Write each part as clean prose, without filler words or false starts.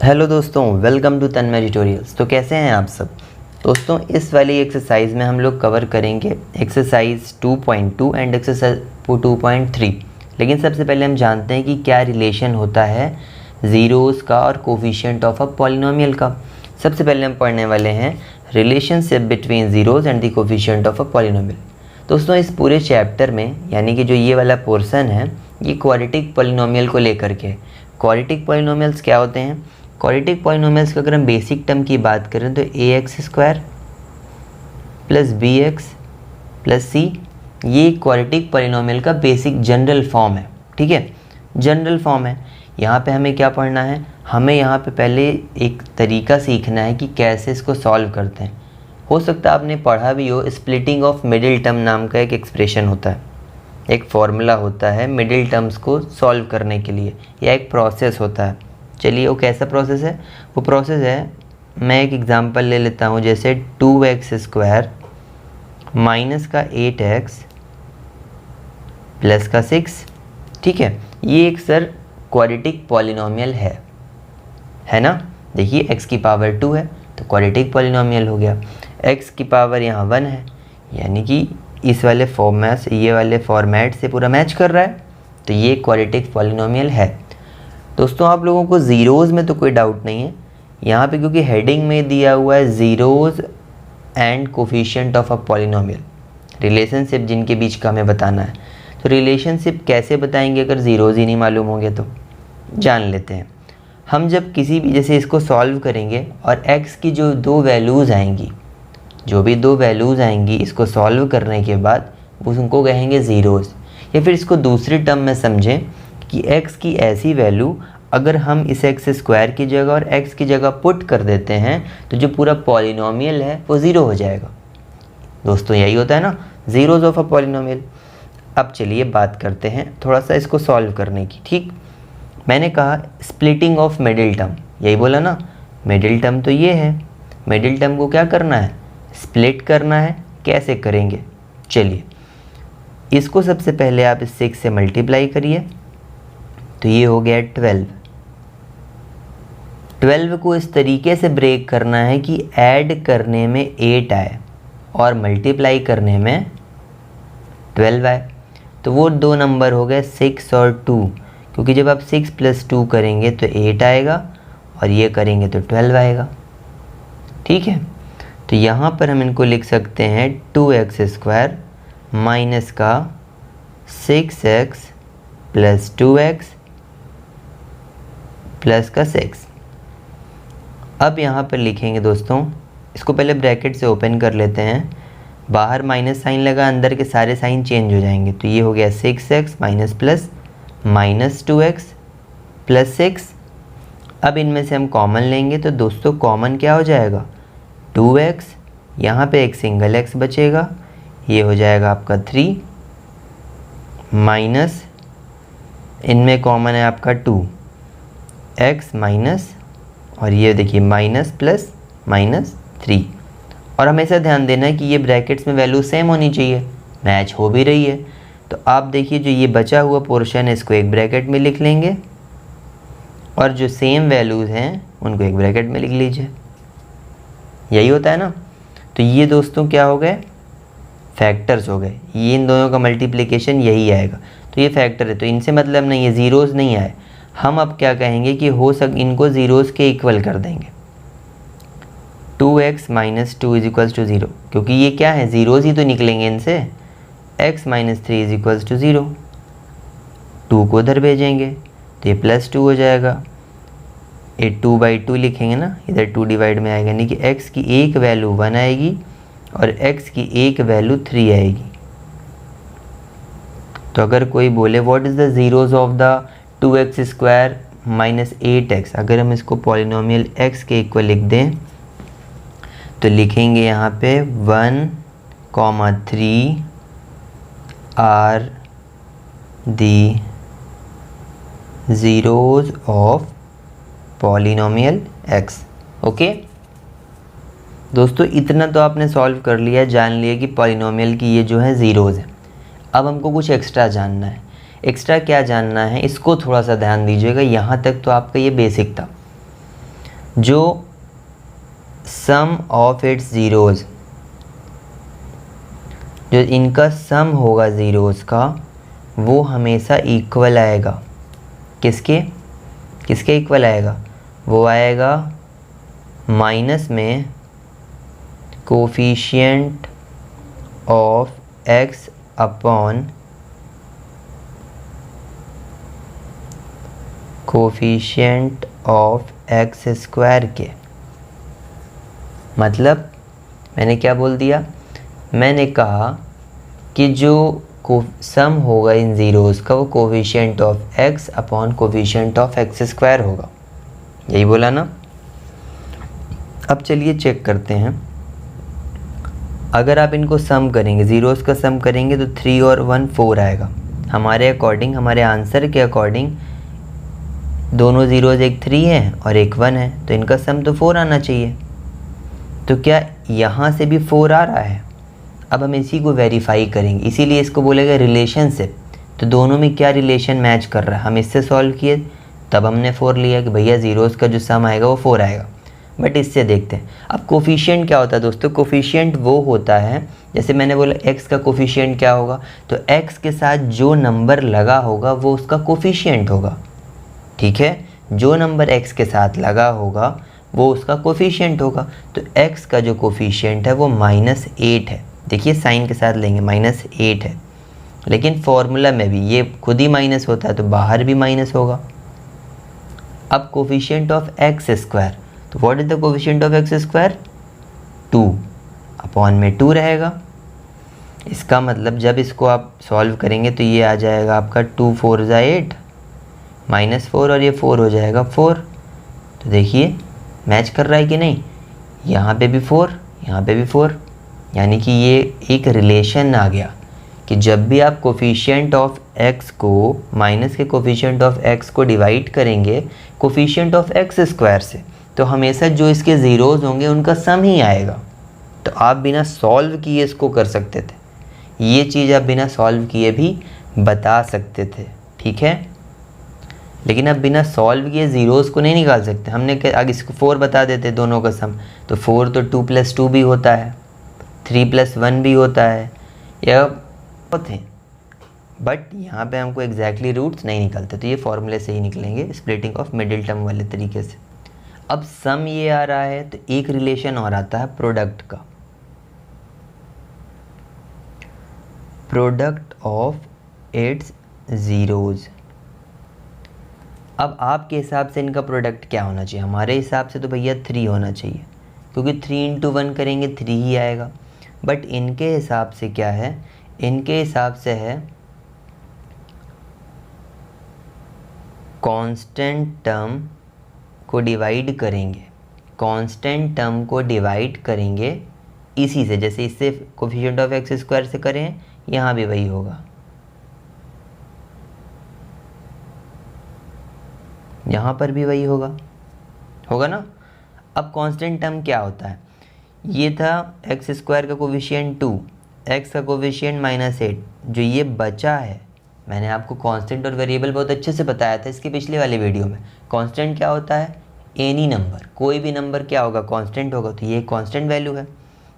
Hello दोस्तों, welcome to Tanmay tutorials. तो कैसे हैं आप सब दोस्तों। इस वाली एक्सरसाइज में हम लोग कवर करेंगे एक्सरसाइज 2.2 एंड एक्सरसाइज 2.3। लेकिन सबसे पहले हम जानते हैं कि क्या रिलेशन होता है ज़ीरोज़ का और कोफिशिएंट ऑफ अ पॉलिनोमियल का। सबसे पहले हम पढ़ने वाले हैं relationship between zeros and the coefficient of a polynomial. दोस्तों इस पूरे चैप्टर में यानी कि जो ये वाला पोर्शन है ये क्वाड्रेटिक पॉलिनोमियल को लेकर के। क्वाड्रेटिक पॉलिनोमियल्स क्या होते हैं? क्वाड्रेटिक पॉलिनोमियल्स का अगर हम बेसिक टर्म की बात करें तो ax² plus bx plus c, ये क्वाड्रेटिक पॉलिनोमियल का बेसिक जनरल फॉर्म है। ठीक है, जनरल फॉर्म है। यहाँ पे हमें क्या पढ़ना है? हमें यहाँ पे पहले एक तरीका सीखना है कि कैसे इसको सॉल्व करते हैं। हो सकता है आपने पढ़ा भी हो, स्प्लिटिंग ऑफ मिडिल टर्म नाम का एक एक्सप्रेशन होता है, एक फॉर्मूला होता है मिडिल टर्म्स को सॉल्व करने के लिए, या एक प्रोसेस होता है। चलिए वो कैसा प्रोसेस है? वो प्रोसेस है, मैं एक एग्जांपल ले लेता हूँ, जैसे 2x² माइनस का 8x प्लस का 6। ठीक है, ये एक सर क्वाड्रेटिक पॉलिनोमियल है ना। देखिए x की पावर 2 है तो क्वाड्रेटिक पॉलिनोमियल हो गया। x की पावर यहाँ 1 है, यानी कि इस वाले फॉर्मेट से ये वाले फॉर्मेट से पूरा मैच कर रहा है, तो ये क्वाड्रेटिक पॉलिनोमियल है। दोस्तों आप लोगों को ज़ीरोज़ में तो कोई डाउट नहीं है यहाँ पे, क्योंकि हेडिंग में दिया हुआ है zeros and coefficient of a polynomial, relationship जिनके बीच का हमें बताना है। तो रिलेशनशिप कैसे बताएंगे अगर ज़ीरोज़ ही नहीं मालूम होंगे? तो जान लेते हैं। हम जब किसी भी जैसे इसको सॉल्व करेंगे और x की जो दो वैल्यूज़ आएंगी, जो भी दो वैल्यूज़ आएंगी इसको सॉल्व करने के बाद उनको कहेंगे ज़ीरोज़। या फिर इसको दूसरी टर्म में समझें कि x की ऐसी वैल्यू अगर हम इस x² की जगह और x की जगह पुट कर देते हैं तो जो पूरा पॉलिनोमियल है वो ज़ीरो हो जाएगा। दोस्तों यही होता है ना, ज़ीरोज़ ऑफ अ पॉलिनोमियल। अब चलिए बात करते हैं थोड़ा सा इसको सॉल्व करने की। ठीक, मैंने कहा स्प्लिटिंग ऑफ मिडिल टर्म, यही बोला ना, मिडिल टर्म तो ये है। मिडिल टर्म को क्या करना है? स्प्लिट करना है। कैसे करेंगे? चलिए, इसको सबसे पहले आप इस 6 से मल्टीप्लाई करिए तो ये हो गया 12। 12 को इस तरीके से ब्रेक करना है कि ऐड करने में 8 आए और मल्टीप्लाई करने में 12 आए। तो वो दो नंबर हो गए 6 और 2, क्योंकि जब आप 6 + 2 करेंगे तो 8 आएगा और ये करेंगे तो 12 आएगा। ठीक है, तो यहाँ पर हम इनको लिख सकते हैं 2x² माइनस का 6x प्लस 2x प्लस का 6। अब यहाँ पर लिखेंगे दोस्तों, इसको पहले ब्रैकेट से ओपन कर लेते हैं। बाहर माइनस साइन लगा, अंदर के सारे साइन चेंज हो जाएंगे, तो ये हो गया 6x minus plus minus 2x plus 6। अब इनमें से हम कॉमन लेंगे तो दोस्तों कॉमन क्या हो जाएगा? 2x, यहाँ पे एक सिंगल x बचेगा, ये हो जाएगा आपका 3 माइनस, इनमें कॉमन है आपका 2x माइनस, और ये देखिए माइनस प्लस माइनस 3। और हमेशा ध्यान देना है कि ये ब्रैकेट्स में वैल्यू सेम होनी चाहिए, मैच हो भी रही है। तो आप देखिए जो ये बचा हुआ पोर्शन है इसको एक ब्रैकेट में लिख लेंगे और जो सेम वैल्यूज़ हैं उनको एक ब्रैकेट में लिख लीजिए। यही होता है ना। तो ये दोस्तों क्या हो गए? फैक्टर्स हो गए। ये इन दोनों का मल्टीप्लिकेशन यही आएगा, तो ये फैक्टर है, तो इनसे मतलब नहीं है, ज़ीरोज़ नहीं आए। हम अब क्या कहेंगे कि इनको ज़ीरोज़ के इक्वल कर देंगे। 2x माइनस 2 = 0, क्योंकि ये क्या है? ज़ीरोज़ ही तो निकलेंगे इनसे। x माइनस 3 = 0, 2 को उधर भेजेंगे तो ये +2 हो जाएगा। ये 2/2 लिखेंगे ना, इधर 2 डिवाइड में आएगा, यानी कि x की एक वैल्यू 1 आएगी और x की एक वैल्यू 3 आएगी। तो अगर कोई बोले what is the zeros of the 2x² minus 8x, अगर हम इसको पॉलिनोमियल x के इक्वल लिख दें तो लिखेंगे यहाँ पे 1, 3 are the zeros of polynomial x। Okay दोस्तों, इतना तो आपने सॉल्व कर लिया, जान लिया कि पॉलिनोमियल की ये जो है ज़ीरोज़ है। अब हमको कुछ एक्स्ट्रा जानना है। एक्स्ट्रा क्या जानना है इसको थोड़ा सा ध्यान दीजिएगा। यहाँ तक तो आपका ये बेसिक था। जो सम ऑफ इट्स ज़ीरोज़, जो इनका सम होगा ज़ीरोज़ का, वो हमेशा इक्वल आएगा। किसके किसके इक्वल आएगा? वो आएगा माइनस में coefficient of x upon coefficient of x square के। मतलब मैंने क्या बोल दिया? मैंने कहा कि जो सम होगा इन ज़ीरोज़ का वो coefficient of x upon coefficient of x square होगा। यही बोला ना? अब चलिए चेक करते हैं। अगर आप इनको सम करेंगे, ज़ीरोज़ का सम करेंगे, तो 3 और 1 4 आएगा। हमारे अकॉर्डिंग, हमारे आंसर के अकॉर्डिंग दोनों ज़ीरोज़, एक 3 है और एक 1 है, तो इनका सम तो 4 आना चाहिए। तो क्या यहाँ से भी 4 आ रहा है? अब हम इसी को वेरीफाई करेंगे, इसीलिए इसको बोलेगा रिलेशनशिप। तो दोनों में क्या रिलेशन मैच कर रहा है, हम इससे सॉल्व किए, तब हमने 4 लिया कि भैया ज़ीरोज़ का जो सम आएगा वो 4 आएगा। बट इससे देखते हैं अब कोफिशिएंट क्या होता है दोस्तों। कोफिशिएंट वो होता है, जैसे मैंने बोला x का कोफिशिएंट क्या होगा, तो x के साथ जो नंबर लगा होगा वो उसका कोफिशिएंट होगा। ठीक है, जो नंबर x के साथ लगा होगा वो उसका कोफिशिएंट होगा। तो x का जो कोफिशिएंट है वो -8 है। देखिए साइन के साथ लेंगे, -8 है, लेकिन फॉर्मूला में भी ये खुद ही माइनस होता है तो बाहर भी माइनस होगा। अब कोफिशिएंट ऑफ x स्क्वायर, तो what is the coefficient of x square? 2 upon में 2 रहेगा। इसका मतलब जब इसको आप सॉल्व करेंगे तो ये आ जाएगा आपका 2 4 ज़ा 8 -4 और ये 4 हो जाएगा 4। तो देखिए मैच कर रहा है कि नहीं? यहाँ पे भी 4, यहाँ पे भी 4, यानी कि ये एक रिलेशन आ गया कि जब भी आप कोफिशिएंट ऑफ x को माइनस के कोफिशिएंट ऑफ x को डिवाइड करेंगे कोफिशिएंट ऑफ x स्क्वायर से, तो हमेशा जो इसके ज़ीरोज़ होंगे उनका सम ही आएगा। तो आप बिना सॉल्व किए इसको कर सकते थे, ये चीज़ आप बिना सॉल्व किए भी बता सकते थे। ठीक है, लेकिन अब बिना सॉल्व किए ज़ीरोज़ को नहीं निकाल सकते। हमने अगर इसको 4 बता देते दोनों का सम, तो 4 तो 2 + 2 भी होता है, 3 + 1 भी होता है, या होते हैं। बट यहाँ पे हमको एग्जैक्टली रूट्स नहीं निकलते, तो ये फॉर्मूले से ही निकलेंगे, स्प्लिटिंग ऑफ मिडिल टर्म वाले तरीके से। अब सम ये आ रहा है तो एक रिलेशन और आता है प्रोडक्ट का, प्रोडक्ट ऑफ इट्स ज़ीरोज़। अब आपके हिसाब से इनका प्रोडक्ट क्या होना चाहिए? हमारे हिसाब से तो भैया 3 होना चाहिए, क्योंकि 3 × 1 करेंगे 3 ही आएगा। बट इनके हिसाब से क्या है? इनके हिसाब से है कांस्टेंट टर्म को डिवाइड करेंगे, कांस्टेंट टर्म को डिवाइड करेंगे इसी से, जैसे इससे कोफिशिएंट ऑफ x स्क्वायर से करें, यहाँ भी वही होगा, यहाँ पर भी वही होगा ना। अब कांस्टेंट टर्म क्या होता है? ये था x स्क्वायर का कोफिशिएंट 2, x का कोफिशिएंट -8, जो ये बचा है। मैंने आपको कांस्टेंट और वेरिएबल बहुत अच्छे से बताया था इसके पिछले वाले वीडियो में। कांस्टेंट क्या होता है? एनी नंबर, कोई भी नंबर क्या होगा? कांस्टेंट होगा, तो ये कांस्टेंट वैल्यू है।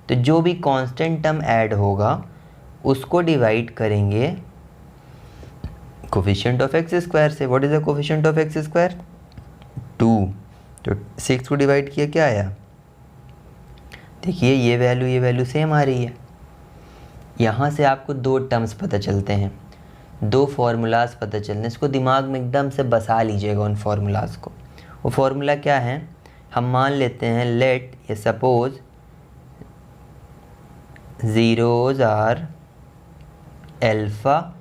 तो जो भी कांस्टेंट टर्म ऐड होगा उसको डिवाइड करेंगे कोफिशिएंट ऑफ x स्क्वायर से। What is the coefficient of x square? 2। तो 6 को डिवाइड किया, क्या आया? देखिए ये वैल्यू सेम आ रही है। यहाँ से आपको 2 टर्म्स पता चलते हैं, 2 फार्मूलाज पता चलते हैं। इसको दिमाग में एकदम से बसा लीजिएगा उन फार्मूलाज को। वो फार्मूला क्या है? हम मान लेते हैं, लेट ये suppose zeros are alpha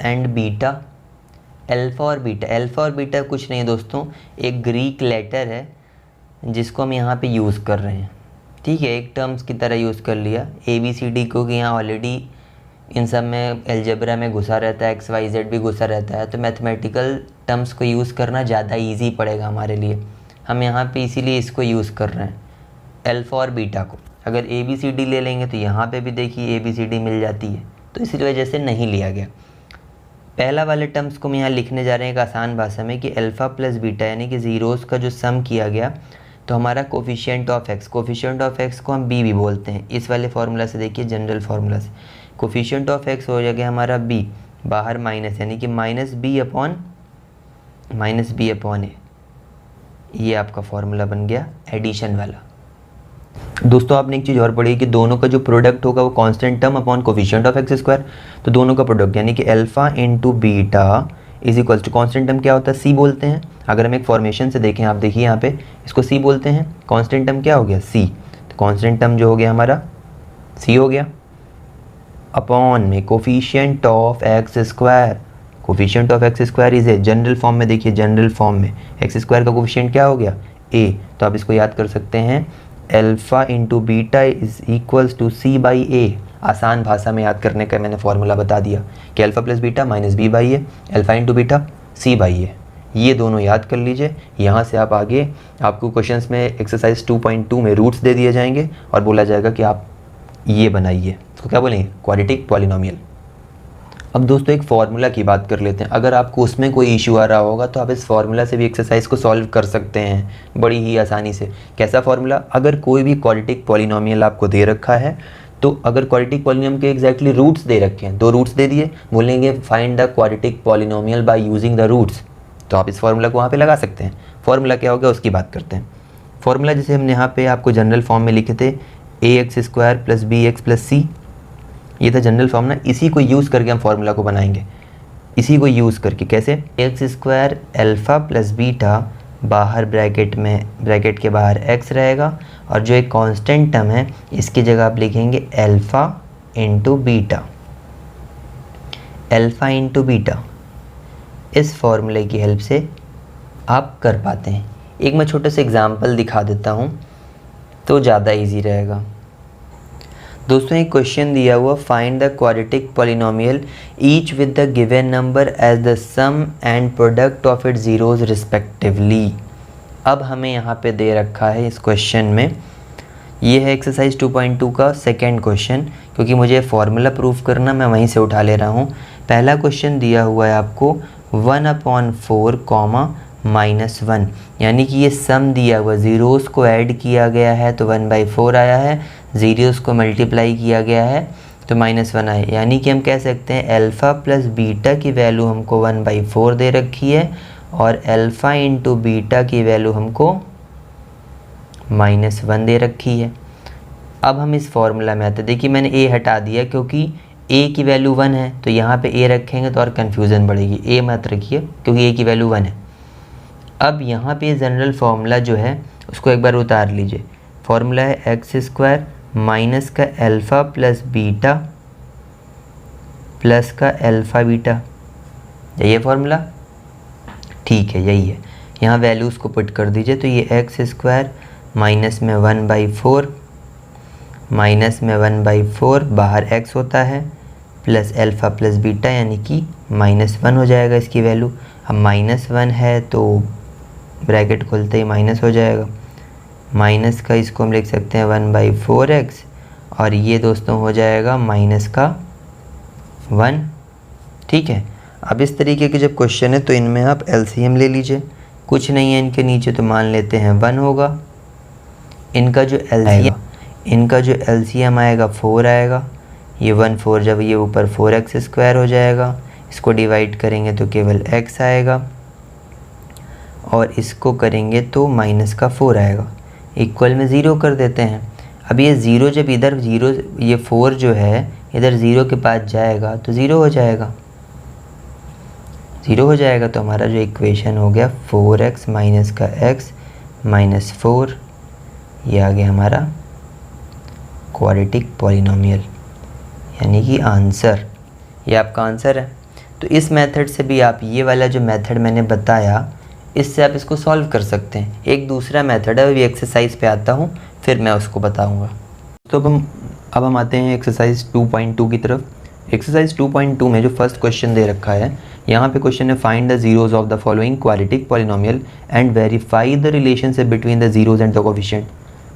and beta. Alpha और बीटा कुछ नहीं दोस्तों, एक ग्रीक लेटर है जिसको हम यहाँ पे यूज़ कर रहे हैं। ठीक है, एक टर्म्स की तरह यूज़ कर लिया ABCD को, कि यहाँ ऑलरेडी इन सब में अलजेब्रा में घुसा रहता है, XYZ भी घुसा रहता है, तो मैथमेटिकल टर्म्स को यूज़ करना ज़्यादा इजी पड़ेगा हमारे लिए। हम यहाँ पे इसीलिए इसको यूज़ कर रहे हैं, अल्फ़ा और बीटा को। अगर ABCD ले लेंगे तो यहाँ पे भी देखिए ABCD मिल जाती है, तो इसी वजह से नहीं लिया गया। पहला वाले टर्म्स को हम यहाँ लिखने जा रहे हैं एक आसान भाषा में कि अल्फ़ा प्लस बीटा यानी कि ज़ीरोज़ का जो सम किया गया, तो हमारा कोफिशिएंट ऑफ एक्स को हम बी भी बोलते हैं। इस वाले फार्मूला से देखिए, जनरल फार्मूला से कोफिशिएंट ऑफ एक्स हो जाएगा हमारा बी, बाहर माइनस यानी कि माइनस बी अपॉन ए। ये आपका फार्मूला बन गया एडिशन वाला। दोस्तों आपने एक चीज़ और पढ़ी कि दोनों का जो प्रोडक्ट होगा वो constant term upon coefficient of x square. तो दोनों का प्रोडक्ट यानी कि alpha into beta is equals to constant term क्या होता है, सी बोलते हैं। अगर हम एक फॉर्मेशन से देखें, आप देखिए यहाँ पे इसको सी बोलते हैं। कांस्टेंट टर्म क्या हो गया, सी। तो कांस्टेंट टर्म जो हो गया हमारा सी हो गया, अपॉन में coefficient of x square. Coefficient of x square is a, general form में देखिए, जनरल फॉर्म में एक्स स्क्वायर का कोफिशिएंट क्या हो गया, ए। तो आप इसको याद कर सकते हैं, alpha into beta is equals to C by A. आसान भाषा में याद करने का मैंने फार्मूला बता दिया कि alpha plus beta minus B by A, alpha into beta C by A. ये दोनों याद कर लीजिए। यहाँ से आप आगे आपको क्वेश्चंस में एक्सरसाइज 2.2 में रूट्स दे दिए जाएंगे और बोला जाएगा कि आप ये बनाइए, तो क्या बोलेंगे, क्वाड्रेटिक पॉलिनोमियल। अब दोस्तों एक फार्मूला की बात कर लेते हैं। अगर आपको उसमें कोई इशू आ रहा होगा तो आप इस फार्मूला से भी एक्सरसाइज को सॉल्व कर सकते हैं बड़ी ही आसानी से। कैसा फार्मूला, अगर कोई भी क्वाड्रेटिक पॉलिनोमियल आपको दे रखा है, तो अगर क्वाड्रेटिक पॉलिनोमियल के एग्जैक्टली रूट्स दे रखे हैं, 2 रूट्स दे दिए, बोलेंगे find the quadratic polynomial by using the roots, तो आप इस फार्मूला को वहाँ पे लगा सकते हैं। फार्मूला क्या होगा उसकी बात करते हैं। फार्मूला जैसे हमने यहाँ पे आपको जनरल फॉर्म में लिखे थे, A X square plus B X plus C, ये था जनरल फॉर्म ना। इसी को यूज़ करके हम फार्मूला को बनाएंगे, इसी को यूज़ करके। कैसे, x square alpha plus beta, बाहर ब्रैकेट के बाहर एक्स रहेगा, और जो एक कांस्टेंट टर्म है इसकी जगह आप लिखेंगे alpha into beta, alpha into beta. इस फॉर्मूले की हेल्प से आप कर पाते हैं। एक मैं छोटे से एग्जांपल दिखा देता हूँ तो ज़्यादा इजी रहेगा। दोस्तों एक क्वेश्चन दिया हुआ, find the quadratic polynomial each with the given number as the sum and product of it zeros respectively. अब हमें यहाँ पे दे रखा है इस क्वेश्चन में, ये है एक्सरसाइज 2.2 का सेकेंड क्वेश्चन। क्योंकि मुझे फार्मूला प्रूफ करना, मैं वहीं से उठा ले रहा हूँ। पहला क्वेश्चन दिया हुआ है आपको 1/4 -1, यानी कि ये सम दिया हुआ, ज़ीरोज़ को ऐड किया गया है तो 1/4 आया है, ज़ीरोज़ को मल्टीप्लाई किया गया है तो -1 आए। यानी कि हम कह सकते हैं अल्फ़ा प्लस बीटा की वैल्यू हमको 1/4 दे रखी है, और अल्फ़ा इंटू बीटा की वैल्यू हमको -1 दे रखी है। अब हम इस फॉर्मूला में आते हैं। देखिए मैंने ए हटा दिया क्योंकि ए की वैल्यू 1 है, तो यहाँ पे ए रखेंगे तो और कन्फ्यूज़न बढ़ेगी। ए मत रखिए क्योंकि ए की वैल्यू 1 है। अब यहाँ पे जनरल फार्मूला जो है उसको एक बार उतार लीजिए। फार्मूला है एक्स स्क्वायर माइनस का अल्फ़ा प्लस बीटा प्लस का अल्फ़ा बीटा, यही है फार्मूला, ठीक है यही है। यहाँ वैल्यूज़ को पुट कर दीजिए, तो ये एक्स स्क्वायर माइनस में 1/4 माइनस में 1/4, बाहर x होता है, प्लस अल्फ़ा प्लस बीटा यानी कि -1 हो जाएगा इसकी वैल्यू। अब -1 है तो ब्रैकेट खोलते ही माइनस हो जाएगा, माइनस का इसको हम लिख सकते हैं 1/4x, और ये दोस्तों हो जाएगा -1, ठीक है। अब इस तरीके के जब क्वेश्चन है तो इनमें आप एलसीएम ले लीजिए। कुछ नहीं है इनके नीचे, तो मान लेते हैं 1 होगा। इनका जो एलसीएम आएगा 4 आएगा। ये 1 4 जब ये ऊपर 4x स्क्वायर हो जाएगा, इसको डिवाइड करेंगे तो केवल x आएगा, और इसको करेंगे तो -4 आएगा। इक्वल में 0 कर देते हैं। अब ये 0 जब इधर 0, ये 4 जो है इधर 0 के पास जाएगा तो 0 हो जाएगा, 0 हो जाएगा। तो हमारा जो इक्वेशन हो गया 4x माइनस का x -4, ये आ गया हमारा क्वाड्रेटिक पॉलिनोमियल, यानी कि आंसर, ये आपका आंसर है। तो इस मेथड से भी आप, ये वाला जो मेथड मैंने बताया, इससे आप इसको सॉल्व कर सकते हैं। एक दूसरा मेथड है, अभी एक्सरसाइज पे आता हूँ फिर मैं उसको बताऊँगा। तो अब हम आते हैं एक्सरसाइज 2.2 की तरफ। एक्सरसाइज 2.2 में जो फर्स्ट क्वेश्चन दे रखा है, यहाँ पे क्वेश्चन है find the zeros of the following quadratic polynomial and verify the relationship between the zeros and the coefficient.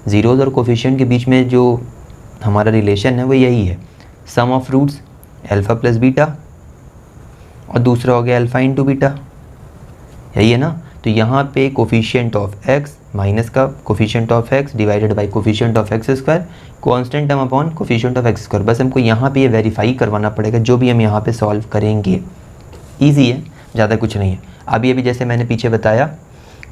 Zeros और कोफिशिएंट के बीच में जो हमारा रिलेशन है वो यही है, sum of roots alpha plus beta और दूसरा हो गया अल्फ़ा इंटू बीटा, यही है ना। तो यहाँ पे कोफिशिएंट ऑफ x माइनस का coefficient of x divided by coefficient of x square, constant term upon coefficient of x square. बस हमको यहाँ पे ये वेरीफाई करवाना पड़ेगा जो भी हम यहाँ पे सॉल्व करेंगे। ईजी है, ज़्यादा कुछ नहीं है। अभी जैसे मैंने पीछे बताया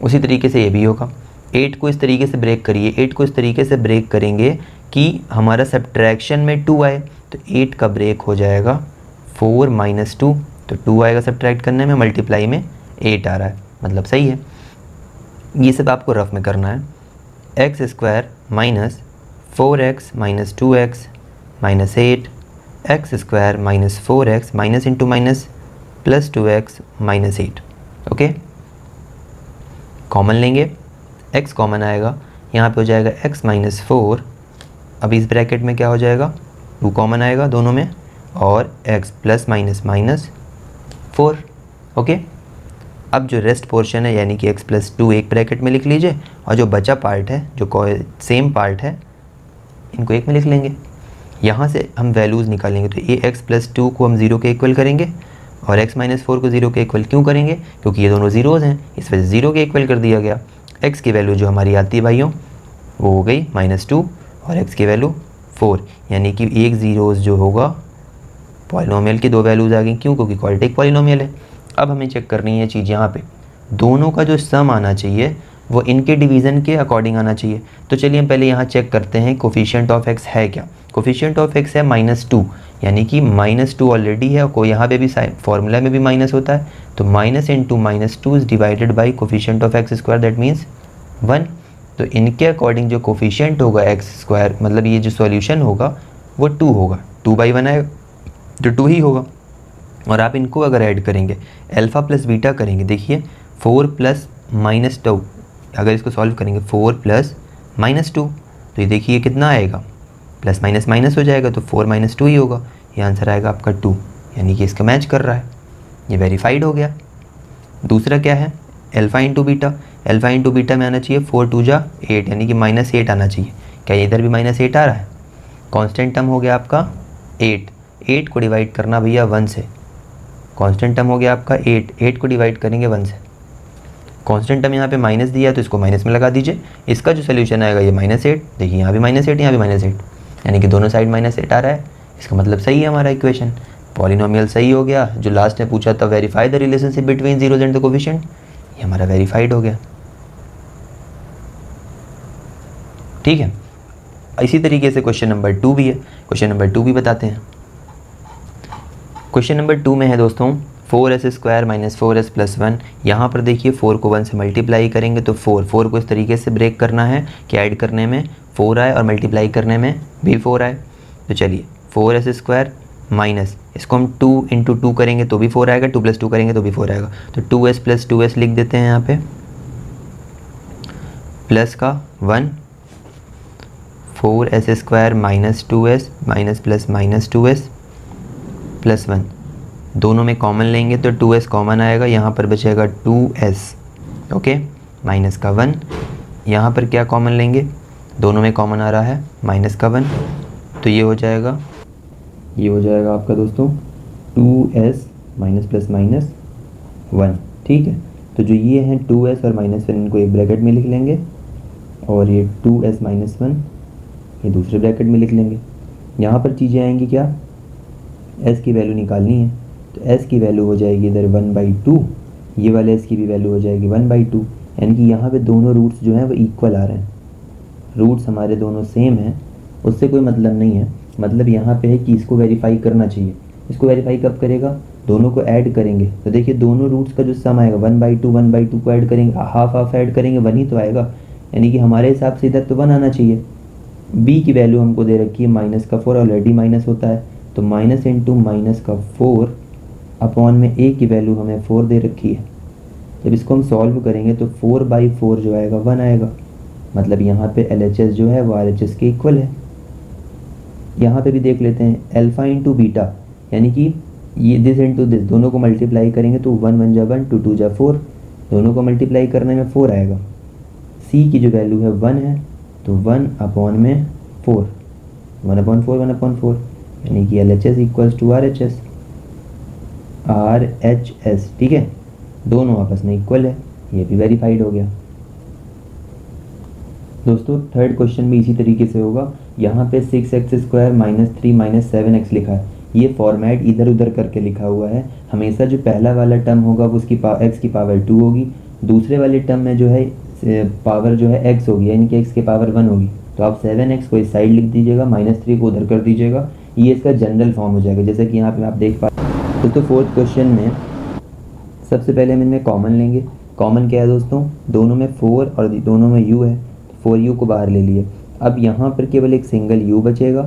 उसी तरीके से ये भी होगा। 8 को इस तरीके से ब्रेक करिए, 8 को इस तरीके से ब्रेक करेंगे कि हमारा सब्ट्रैक्शन में 2 आए, तो 8 का ब्रेक हो जाएगा 4 माइनस 2, तो 2 आएगा सब्ट्रैक्ट करने में, मल्टीप्लाई में 8 आ रहा है, मतलब सही है। ये सब आपको रफ में करना है। X square minus 4x minus 2x minus 8, x square minus 4x minus into minus plus 2x minus 8। Okay, common लेंगे, x कॉमन आएगा, यहाँ पे हो जाएगा x माइनस 4। अब इस ब्रैकेट में क्या हो जाएगा, 2 कॉमन आएगा दोनों में, और x plus minus minus 4। Okay, अब जो रेस्ट पोर्शन है यानी कि x प्लस 2 एक ब्रैकेट में लिख लीजिए, और जो बचा पार्ट है जो सेम पार्ट है इनको एक में लिख लेंगे। यहाँ से हम वैल्यूज़ निकालेंगे, तो ये x प्लस 2 को हम 0 के इक्वल करेंगे, और x माइनस 4 को 0 के इक्वल क्यों करेंगे, क्योंकि ये दोनों ज़ीरोज़ हैं, इस वजह से 0 के इक्वल कर दिया गया। x की वैल्यू जो हमारी आती है भाइयों वो हो गई -2, और x की वैल्यू 4, यानी कि एक ज़ीरोज़ जो होगा पॉलिनोमियल की 2 वैल्यूज़ आ गई। क्यों, क्योंकि क्वाड्रेटिक पॉलिनोमियल है। अब हमें चेक करनी है चीज़, यहाँ पे दोनों का जो सम आना चाहिए वो इनके डिवीज़न के अकॉर्डिंग आना चाहिए। तो चलिए हम पहले यहाँ चेक करते हैं कोफिशिएंट ऑफ x है क्या। कोफिशिएंट ऑफ x है -2, यानी कि -2 ऑलरेडी है, और कोई यहाँ पे भी फॉर्मूला में भी माइनस होता है, तो minus into -2 is divided by coefficient of x square, that means 1। तो इनके अकॉर्डिंग जो कोफिशिएंट होगा x स्क्वायर, मतलब ये जो सॉल्यूशन होगा वो 2 होगा, 2/1 आएगा तो 2 ही होगा। और आप इनको अगर ऐड करेंगे, अल्फ़ा प्लस बीटा करेंगे, देखिए 4 प्लस -2, अगर इसको सॉल्व करेंगे 4 प्लस -2, तो ये देखिए कितना आएगा, प्लस माइनस माइनस हो जाएगा, तो 4 - 2 ही होगा। ये आंसर आएगा आपका 2, यानी कि इसका मैच कर रहा है, ये वेरीफाइड हो गया। दूसरा क्या है, alpha into beta. Alpha into beta में आना चाहिए 4 2 जा 8, यानी कि -8 आना चाहिए। क्या इधर भी -8 आ रहा है। कांस्टेंट टर्म हो गया आपका 8 को डिवाइड करना भैया 1 से, कांस्टेंट टर्म हो गया आपका 8 को डिवाइड करेंगे 1 से। कांस्टेंट टर्म यहाँ पे माइनस दिया है तो इसको माइनस में लगा दीजिए, इसका जो सोल्यूशन आएगा ये -8। देखिए यहाँ भी -8, यहाँ भी -8, यानी कि दोनों साइड -8 आ रहा है। इसका मतलब सही है हमारा इक्वेशन, पॉलिनोमियल सही हो गया। जो लास्ट में पूछा था verify the relationship between zeros and the coefficient, ये हमारा वेरीफाइड हो गया। ठीक है, इसी तरीके से क्वेश्चन नंबर 2 भी है। क्वेश्चन नंबर 2 भी बताते हैं। क्वेश्चन नंबर 2 में है दोस्तों 4s square minus 4s plus 1। यहाँ पर देखिए 4 को 1 से मल्टीप्लाई करेंगे तो 4 को इस तरीके से ब्रेक करना है कि ऐड करने में 4 आए और मल्टीप्लाई करने में भी 4 आए। तो चलिए 4s स्क्वायर माइनस, इसको हम 2 इंटू 2 करेंगे तो भी 4 आएगा, 2 + 2 करेंगे तो भी 4 आएगा। तो 2s + 2s लिख देते हैं यहाँ पे, प्लस का 1, 4s square minus 2s minus plus -2s plus 1, दोनों में कॉमन लेंगे तो 2s कॉमन आएगा, यहाँ पर बचेगा 2s। ओके, माइनस का 1, यहाँ पर क्या कॉमन लेंगे, दोनों में कॉमन आ रहा है माइनस का 1, तो ये हो जाएगा आपका दोस्तों 2s माइनस प्लस -1। ठीक है, तो जो ये हैं 2s और -1 इनको एक ब्रैकेट में लिख लेंगे, और ये 2s - 1 ये दूसरे ब्रैकेट में लिख लेंगे। यहाँ पर चीज़ें आएंगी क्या, s की वैल्यू निकालनी है, तो s की वैल्यू हो जाएगी इधर 1/2, ये वाले s की भी वैल्यू हो जाएगी 1/2, यानी कि यहाँ पे दोनों रूट्स जो हैं वो इक्वल आ रहे हैं। रूट्स हमारे दोनों सेम हैं, उससे कोई मतलब नहीं है। मतलब यहाँ पे है कि इसको वेरीफाई करना चाहिए। इसको वेरीफाई कब करेगा, दोनों को ऐड करेंगे तो देखिए दोनों रूट्स का जो सम आएगा 1/2 को ऐड करेंगे, हाफ ऐड करेंगे 1 ही तो आएगा, यानी कि हमारे हिसाब से इधर तो 1 आना चाहिए। b की वैल्यू हमको दे रखी है -4, ऑलरेडी माइनस होता है, तो माइनस इंटू -4 अपॉन में a की वैल्यू हमें 4 दे रखी है। जब इसको हम सॉल्व करेंगे तो 4/4 जो आएगा 1 आएगा, मतलब यहाँ पे LHS जो है वो RHS के इक्वल है। यहाँ पे भी देख लेते हैं अल्फ़ा इंटू बीटा, यानी कि ये दिस इंटू दिस दोनों को मल्टीप्लाई करेंगे तो 1 1 जा 1, 2 2 जा 4, दोनों को मल्टीप्लाई करने में 4 आएगा। c की जो वैल्यू है 1 है, तो 1 अपॉन में 4, 1/4, 1/4, यानी कि LHS equals to RHS। RHS, ठीक है, दोनों आपस में इक्वल है, ये भी वेरीफाइड हो गया। दोस्तों थर्ड क्वेश्चन भी इसी तरीके से होगा। यहाँ पे 6x² - 3 - 7x लिखा है, ये फॉर्मेट इधर उधर करके लिखा हुआ है। हमेशा जो पहला वाला टर्म होगा वो उसकी x की पावर 2 होगी, दूसरे वाले टर्म में जो है पावर जो है x होगी, यानी कि x की पावर 1 होगी। तो आप 7x को इस साइड लिख दीजिएगा, -3 को उधर कर दीजिएगा, ये इसका जनरल फॉर्म हो जाएगा, जैसे कि यहाँ पे आप देख पा रहे हैं। तो फोर्थ क्वेश्चन में सबसे पहले हम इनमें कॉमन लेंगे। कॉमन क्या है दोस्तों, दोनों में 4 और दोनों में u है, तो 4u को बाहर ले लिए। अब यहाँ पर केवल एक सिंगल u बचेगा,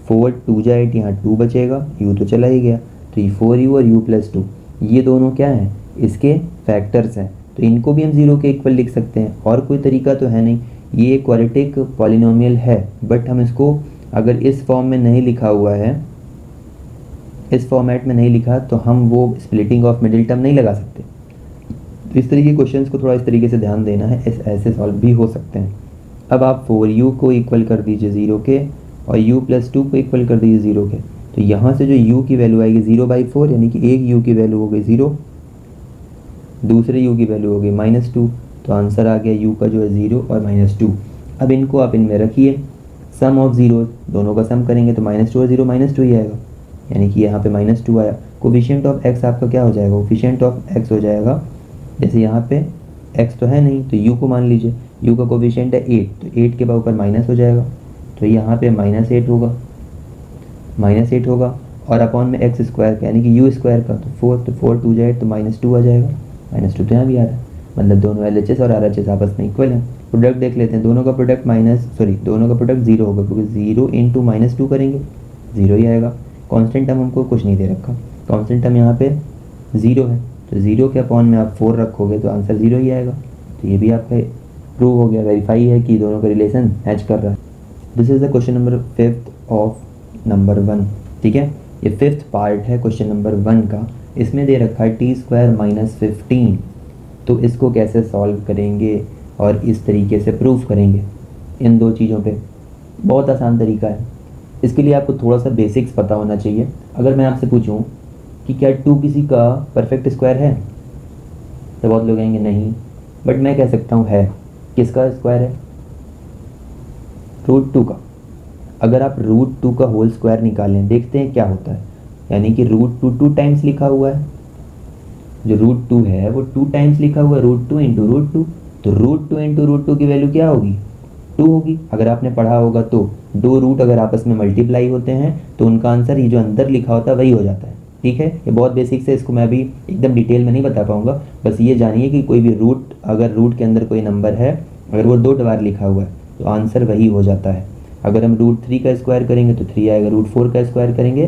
4 2 जाए यहाँ 2 बचेगा, u तो चला ही गया, तो ये 4u और u+2 ये दोनों क्या हैं, इसके फैक्टर्स हैं, तो इनको भी हम 0 के इक्वल लिख सकते हैं। और कोई तरीका तो है नहीं, ये क्वाड्रेटिक पॉलिनोमियल है, बट हम इसको अगर इस फॉर्म में नहीं लिखा हुआ है, इस फॉर्मेट में नहीं लिखा, तो हम वो स्प्लिटिंग ऑफ मिडिल टर्म नहीं लगा सकते। तो इस तरीके के क्वेश्चंस को थोड़ा इस तरीके से ध्यान देना है, ऐसे सॉल्व भी हो सकते हैं। अब आप 4u को इक्वल कर दीजिए 0 के और u+2 को इक्वल कर दीजिए 0 के, तो यहाँ से जो u की वैल्यू आएगी 0/4, यानी कि एक u की वैल्यू हो गई 0, दूसरे u की वैल्यू हो गई -2, तो आंसर आ गया u का जो है 0 और -2। अब इनको आप इनमें रखिए, सम ऑफ जीरो, दोनों का सम करेंगे तो -2 और 0 -2 ही आएगा, यानी कि यहाँ पे -2 आया। कोफिशिएंट ऑफ x आपका क्या हो जाएगा, कोफिशिएंट ऑफ x हो जाएगा, जैसे यहाँ पे x तो है नहीं तो u को मान लीजिए, u का कोफिशिएंट है 8, तो 8 के ऊपर माइनस हो जाएगा, तो यहाँ पे -8 होगा, -8 होगा, और अपॉन में x स्क्वायर का यानी कि u स्क्वायर का, तो 4, तो 4 2 जाए तो -2 आ जाएगा, -2 तो यहाँ भी आ रहा है, मतलब दोनों LHS और RHS आपस में इक्वल हैं। प्रोडक्ट देख लेते हैं, दोनों का प्रोडक्ट दोनों का प्रोडक्ट 0 होगा, क्योंकि 0 × -2 करेंगे 0 ही आएगा। कांस्टेंट टर्म हमको कुछ नहीं दे रखा, कांस्टेंट टर्म यहाँ पे 0 है, तो 0 के अपॉन में आप 4 रखोगे तो आंसर 0 ही आएगा। तो ये भी आपका प्रूव हो गया, वेरीफाई है कि दोनों का रिलेशन मैच कर रहा है। This is the question number 5 of number 1, ठीक है, ये 5th पार्ट है क्वेश्चन नंबर 1 का। इसमें दे रखा है t² - 15, तो इसको कैसे सॉल्व करेंगे और इस तरीके से प्रूफ करेंगे इन दो चीज़ों पे। बहुत आसान तरीका है, इसके लिए आपको थोड़ा सा बेसिक्स पता होना चाहिए। अगर मैं आपसे पूछूं कि क्या 2 किसी का परफेक्ट स्क्वायर है, तो बहुत लोग कहेंगे नहीं, बट मैं कह सकता हूँ है। किसका स्क्वायर है, √2 का। अगर आप √2 का होल स्क्वायर निकालें, देखते हैं क्या होता है, यानी कि √2 2 टाइम्स लिखा हुआ है, जो √2 है वो 2 टाइम्स लिखा हुआ है, √2 × √2, तो √2 × √2 की वैल्यू क्या होगी, 2 होगी। अगर आपने पढ़ा होगा तो दो रूट अगर आपस में मल्टीप्लाई होते हैं तो उनका आंसर ये जो अंदर लिखा होता है वही हो जाता है, ठीक है। ये बहुत बेसिक्स है, इसको मैं अभी एकदम डिटेल में नहीं बता पाऊंगा, बस ये जानिए कि कोई भी रूट, अगर रूट के अंदर कोई नंबर है, अगर वो 2 बार लिखा हुआ है तो आंसर वही हो जाता है। अगर हम √3 का स्क्वायर करेंगे तो 3 आएगा, √4 का स्क्वायर करेंगे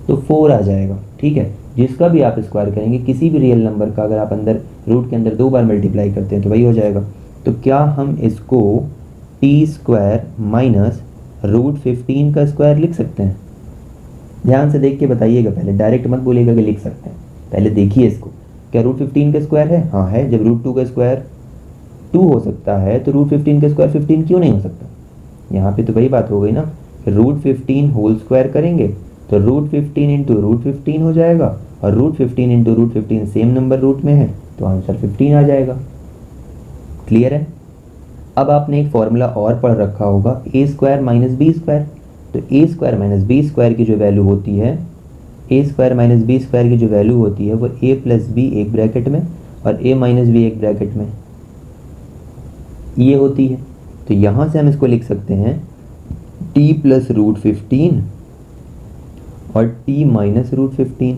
तो 4 आ जाएगा, ठीक है। जिसका भी आप स्क्वायर करेंगे, किसी भी रियल नंबर का अगर आप अंदर रूट के अंदर 2 बार मल्टीप्लाई करते हैं तो वही हो जाएगा। तो क्या हम इसको t² - √15 का स्क्वायर लिख सकते हैं? ध्यान से देख के बताइएगा, पहले डायरेक्ट मत बोलिएगा कि लिख सकते हैं, पहले देखिए इसको। क्या √15 का स्क्वायर है? हाँ है। जब √2 का स्क्वायर 2 हो सकता है तो √15 का स्क्वायर 15 क्यों नहीं हो सकता? यहाँ पे तो वही बात हो गई ना, √15 होल स्क्वायर करेंगे तो √15 × √15 हो जाएगा, और √15 × √15 सेम नंबर रूट में है तो आंसर 15 आ जाएगा। क्लियर है? अब आपने एक फॉर्मूला और पढ़ रखा होगा, a² - b²। तो a² - b² की जो वैल्यू होती है, a² - b² की जो वैल्यू होती है वो a + b एक ब्रैकेट में और a - b एक ब्रैकेट में ये होती है। तो यहाँ से हम इसको लिख सकते हैं t + √15 और t - √15।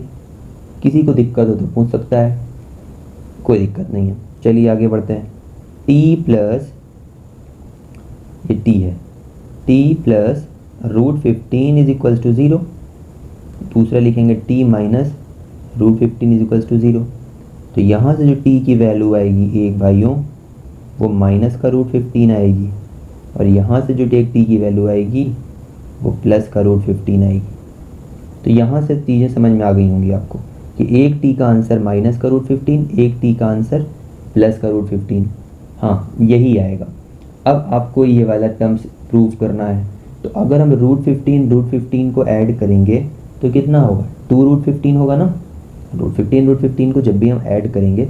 किसी को दिक्कत हो तो पूछ सकता है, कोई दिक्कत नहीं है। चलिए आगे बढ़ते हैं। t प्लस, ये t है, t + √15 = 0। दूसरा लिखेंगे t - √15 = 0। तो यहाँ से जो t की वैल्यू आएगी एक भाइयों वो माइनस का √15 आएगी, और यहाँ से जो t की वैल्यू आएगी वो प्लस का √15 आएगी। तो यहाँ से चीज़ें समझ में आ गई होंगी आपको कि एक t का आंसर माइनस का √15, एक t का आंसर प्लस का √15, हाँ यही आएगा। अब आपको ये वाला टर्म्स प्रूव करना है, तो अगर हम √15 को ऐड करेंगे तो कितना होगा, 2 √15 होगा ना। √15 को जब भी हम ऐड करेंगे,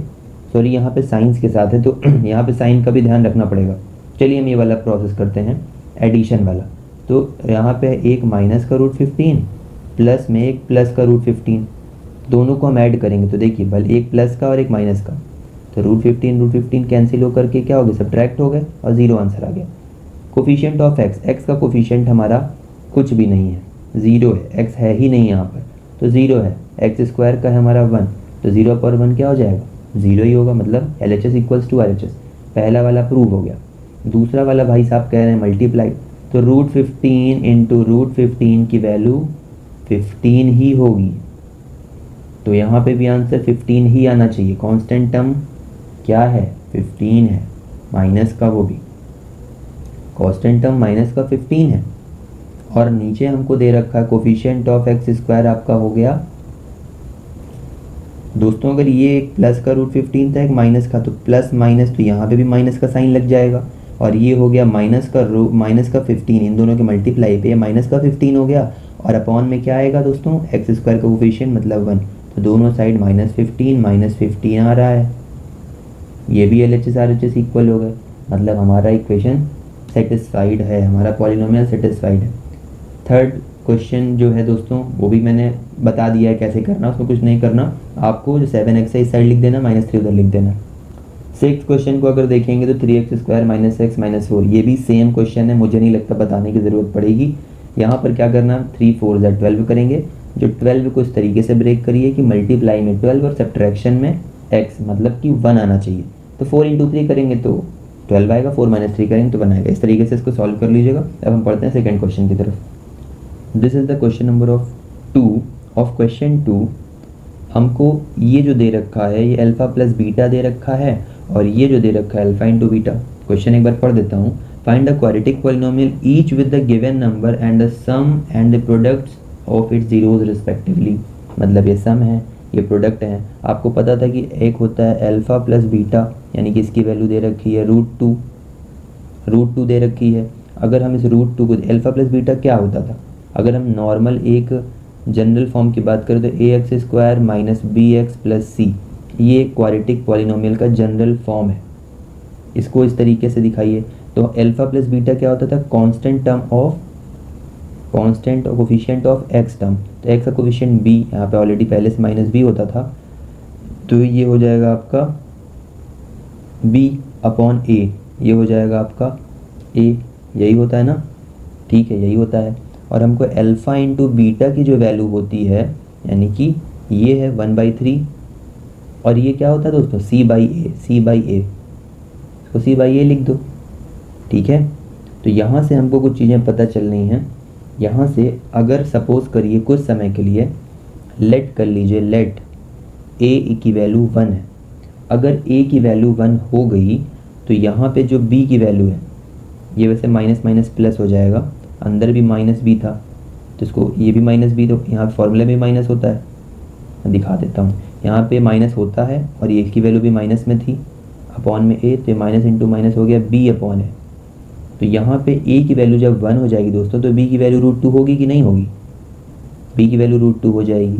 सॉरी यहाँ पे साइंस के साथ है तो यहाँ पे साइन का भी ध्यान रखना पड़ेगा। चलिए हम ये वाला प्रोसेस करते हैं, एडिशन वाला। तो यहाँ पे एक माइनस का √15 प्लस में एक प्लस का √15, दोनों को हम ऐड करेंगे तो देखिए भले एक प्लस का और एक माइनस का, तो √15 कैंसिल होकर के क्या हो गया, सब्ट्रैक्ट हो गए और 0 आंसर आ गया। कोफिशिएंट ऑफ एक्स, एक्स का कोफिशिएंट हमारा कुछ भी नहीं है, 0 है, एक्स है ही नहीं यहाँ पर, तो 0 है। एक्स स्क्वायर का है हमारा 1, तो 0/1 क्या हो जाएगा, 0 ही होगा, मतलब LHS = RHS। पहला वाला प्रूव हो गया। दूसरा वाला भाई साहब कह रहे हैं मल्टीप्लाई, तो √15 इंटू √15 की वैल्यू 15 ही होगी, तो यहाँ पे भी आंसर 15 ही आना चाहिए। कांस्टेंट टर्म क्या है, 15 है, माइनस का, वो भी कांस्टेंट टर्म माइनस का 15 है। और नीचे हमको दे रखा है कोफिशिएंट ऑफ एक्स स्क्वायर आपका हो गया दोस्तों, अगर ये एक प्लस का √15 था एक माइनस का, तो प्लस माइनस तो यहाँ पे भी माइनस का साइन लग जाएगा, और ये हो गया माइनस का 15, इन दोनों के मल्टीप्लाई पे माइनस का 15 हो गया, और अपॉन में क्या आएगा दोस्तों, एक्स स्क्वायर का कोफिशिएंट मतलब 1, तो दोनों साइड -15 आ रहा है। ये भी LHS RHS इक्वल हो गए, मतलब हमारा इक्वेशन सेटिस्फाइड है, हमारा पॉलिनोमियल सेटिस्फाइड है। थर्ड क्वेश्चन जो है दोस्तों वो भी मैंने बता दिया है कैसे करना, उसमें कुछ नहीं करना आपको, जो 7x है इस साइड लिख देना, -3 उधर लिख देना। 6th क्वेश्चन को अगर देखेंगे तो 3x² - x - 4, ये भी सेम क्वेश्चन है, मुझे नहीं लगता बताने की ज़रूरत पड़ेगी। यहाँ पर क्या करना, 3 4 12 करेंगे, जो 12 को इस तरीके से ब्रेक करिए कि मल्टीप्लाई में 12 और सब्ट्रैक्शन में x, मतलब कि 1 आना चाहिए, तो 4 × 3 करेंगे तो 12 आएगा, 4 - 3 करेंगे तो 1 आएगा। इस तरीके से इसको सॉल्व कर लीजिएगा। अब हम पढ़ते हैं सेकंड क्वेश्चन की तरफ। This is the question number of 2 of question 2। हमको ये जो दे रखा है ये अल्फा प्लस बीटा दे रखा है, और ये जो दे रखा है अल्फा इंटू बीटा। क्वेश्चन एक बार पढ़ देता हूँ। Find the quadratic polynomial each with the given number and the sum and the products of its zeros respectively. मतलब ये सम है, ये प्रोडक्ट है। आपको पता था कि एक होता है अल्फा प्लस बीटा, यानी कि इसकी वैल्यू दे रखी है √2 दे रखी है। अगर हम इस √2 को, अल्फा प्लस बीटा क्या होता था, अगर हम नॉर्मल एक जनरल फॉर्म की बात करें तो ax² - bx + c, ये क्वाड्रेटिक पॉलिनोमियल का जनरल फॉर्म है। इसको इस तरीके से दिखाइए। तो अल्फा प्लस बीटा क्या होता था, constant coefficient of x term, तो एक्स का कोफिशिएंट b, यहाँ पे ऑलरेडी पहले से -b होता था, तो ये हो जाएगा आपका b/a, ये हो जाएगा आपका a, यही होता है ना, ठीक है, यही होता है। और हमको अल्फा इंटू बीटा की जो वैल्यू होती है, यानी कि ये है 1/3, और ये क्या होता है दोस्तों, c/a, इसको c/a लिख दो, ठीक है। तो यहाँ से हमको कुछ चीज़ें पता चलनी हैं। यहाँ से अगर सपोज करिए कुछ समय के लिए लेट कर लीजिए, लेट a की वैल्यू 1 है, अगर a की वैल्यू 1 हो गई तो यहाँ पे जो b की वैल्यू है, ये वैसे माइनस माइनस प्लस हो जाएगा, अंदर भी -b था तो इसको, ये भी -b, तो यहाँ फॉर्मूले में माइनस होता है, मैं दिखा देता हूँ। यहाँ पे माइनस होता है और ये की वैल्यू भी माइनस में थी, अपॉन में a, तो माइनस इंटू माइनस हो गया b/a। तो यहाँ पे a की वैल्यू जब 1 हो जाएगी दोस्तों, तो b की वैल्यू √2 होगी कि नहीं होगी, b की वैल्यू √2 हो जाएगी।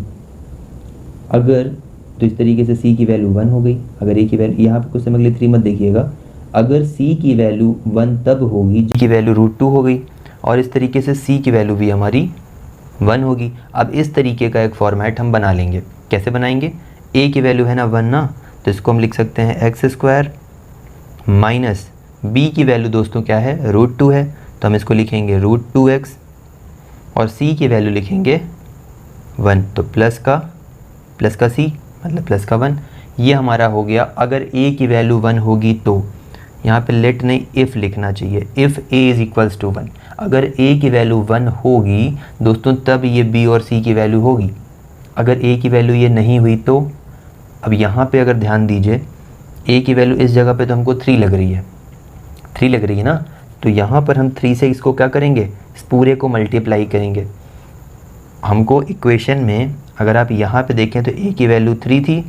अगर तो इस तरीके से c की वैल्यू 1 हो गई, अगर a की वैल्यू, यहाँ पे कुछ समय के लिए 3 मत देखिएगा, अगर c की वैल्यू 1 तब होगी g की वैल्यू √2 हो गई, और इस तरीके से c की वैल्यू भी हमारी 1 होगी। अब इस तरीके का एक फॉर्मेट हम बना लेंगे। कैसे बनाएंगे, a की वैल्यू है ना 1 ना, तो इसको हम लिख सकते हैं x² माइनस b की वैल्यू दोस्तों क्या है, √2 है, तो हम इसको लिखेंगे √2x, और c की वैल्यू लिखेंगे 1, तो प्लस का c मतलब प्लस का 1। ये हमारा हो गया। अगर a की वैल्यू 1 होगी तो यहाँ पे लेट नहीं, इफ़ लिखना चाहिए, इफ़ a = 1। अगर a की वैल्यू 1 होगी दोस्तों तब ये b और c की वैल्यू होगी। अगर a की वैल्यू ये नहीं हुई तो, अब यहाँ पे अगर ध्यान दीजिए, a की वैल्यू इस जगह पे तो हमको 3 लग रही है, 3 लग रही है ना, तो यहाँ पर हम 3 से इसको क्या करेंगे, इस पूरे को मल्टीप्लाई करेंगे। हमको इक्वेशन में अगर आप यहाँ पे देखें तो a की वैल्यू 3 थी,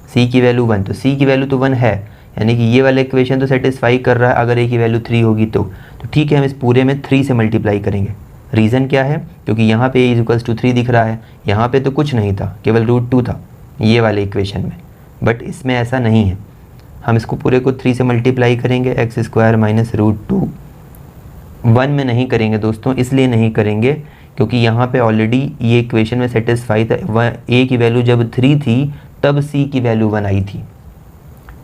c की वैल्यू 1, तो c की वैल्यू तो 1 है, यानी कि ये वाला इक्वेशन तो सेटिस्फाई कर रहा है अगर a की वैल्यू 3 होगी तो ठीक है, हम इस पूरे में 3 से मल्टीप्लाई करेंगे। रीज़न क्या है, क्योंकि यहाँ पे a = 3 दिख रहा है, यहाँ पे तो कुछ नहीं था, केवल √2 था, ये वाले इक्वेशन में, बट इसमें ऐसा नहीं है। हम इसको पूरे को 3 से मल्टीप्लाई करेंगे, एक्स स्क्वायर माइनस √2। 1 में नहीं करेंगे दोस्तों, इसलिए नहीं करेंगे क्योंकि यहाँ पे ऑलरेडी ये इक्वेशन में सेटिस्फाई था। ए की वैल्यू जब 3 थी तब सी की वैल्यू 1 आई थी,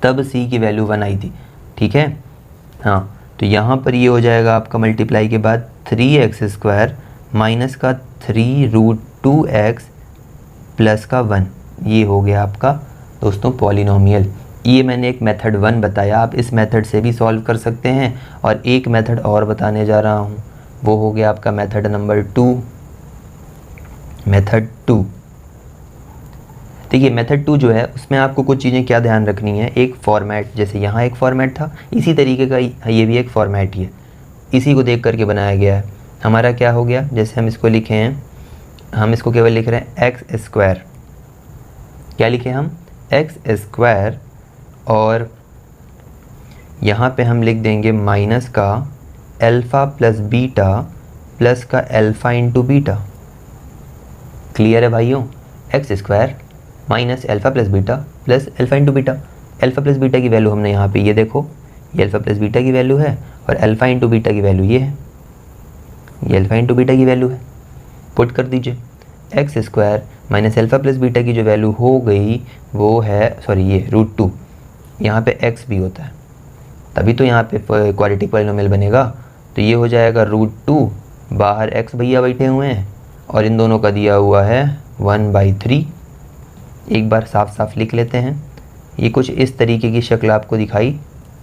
तब सी की वैल्यू 1 आई थी, ठीक है। हाँ, तो यहाँ पर ये हो जाएगा आपका मल्टीप्लाई के बाद 3x स्क्वायर माइनस का 3√2x प्लस का 1, ये हो गया आपका दोस्तों पॉलिनोमियल। ये मैंने एक मेथड 1 बताया, आप इस मेथड से भी सॉल्व कर सकते हैं। और एक मेथड और बताने जा रहा हूँ, वो हो गया आपका मेथड नंबर 2। मेथड 2, देखिए मेथड 2 जो है उसमें आपको कुछ चीज़ें क्या ध्यान रखनी है। एक फॉर्मेट, जैसे यहाँ एक फॉर्मेट था, इसी तरीके का ये भी एक फॉर्मेट ही है, इसी को देख करके बनाया गया है। हमारा क्या हो गया, जैसे हम इसको लिखे हैं, हम इसको केवल लिख रहे हैं एक्स स्क्वायर, क्या लिखे हम, एक्स स्क्वायर, और यहाँ पे हम लिख देंगे माइनस का अल्फ़ा प्लस बीटा प्लस का अल्फ़ा इंटू बीटा। क्लियर है भाइयों, x square minus alpha plus beta plus alpha into beta. Alpha plus beta की वैल्यू हमने यहाँ पे ये देखो, ये अल्फ़ा प्लस बीटा की वैल्यू है, और अल्फ़ा इंटू बीटा की वैल्यू ये है, ये अल्फ़ा इंटू बीटा की वैल्यू है। पुट कर दीजिए, x square minus alpha plus beta की जो वैल्यू हो गई वो है, सॉरी ये √2, यहाँ पे x भी होता है तभी तो यहाँ पे क्वाड्रेटिक पॉलिनोमियल बनेगा। तो ये हो जाएगा √2, बाहर x भैया बैठे हुए हैं, और इन दोनों का दिया हुआ है 1/3। एक बार साफ साफ लिख लेते हैं, ये कुछ इस तरीके की शक्ल आपको दिखाई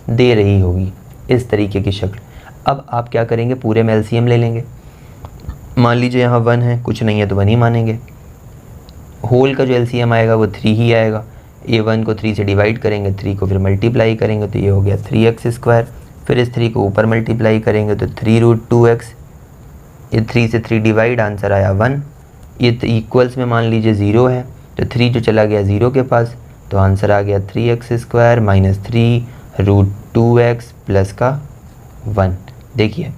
दे रही होगी, इस तरीके की शक्ल। अब आप क्या करेंगे, पूरे में एलसीएम ले लेंगे। मान लीजिए यहाँ 1 है, कुछ नहीं है तो 1 ही मानेंगे। होल का जो एलसीएम आएगा वो 3 ही आएगा। A1 को 3 से डिवाइड करेंगे, 3 को फिर मल्टीप्लाई करेंगे तो ये हो गया 3x स्क्वायर, फिर इस 3 को ऊपर मल्टीप्लाई करेंगे तो 3√2x, ये 3 से 3 डिवाइड, आंसर आया 1। ये तो इक्वल्स में मान लीजिए 0 है, तो 3 जो चला गया 0 के पास, तो आंसर आ गया 3x square minus 3√2x plus का 1। देखिए